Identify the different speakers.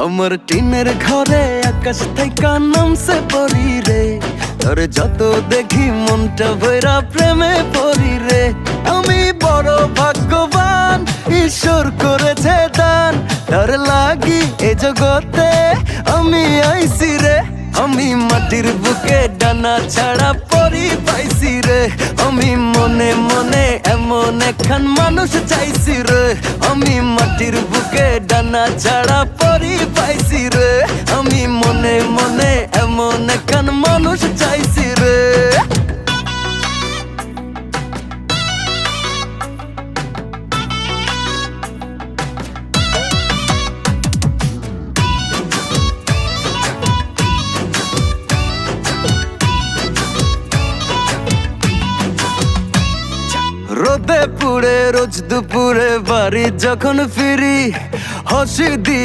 Speaker 1: আমার টিনের ঘরে আকাশ থেকে নামছে পরি রে, তোর যত দেখি মনটা ভৈরা প্রেমে পরি রে। আমি বড় ভাগ্যবান, ঈশ্বর করেছে দান, তার লাগি এ জগতে আমি আইছি রে। আমি মাটির বুকে ডানা ছাড়া পরি পাইছি রে, আমি মনে মনে এমন একখান মানুষ চাইছি রে। আমি মাটির বুকে ডানা ছাড়া পরি পাইছি রে, আমি মনে মনে এমন একখান মানুষ চাইছি রে। রোদে পুড়ে রোজ দুপুরে বাড়ি যখন ফিরি, হাসি দি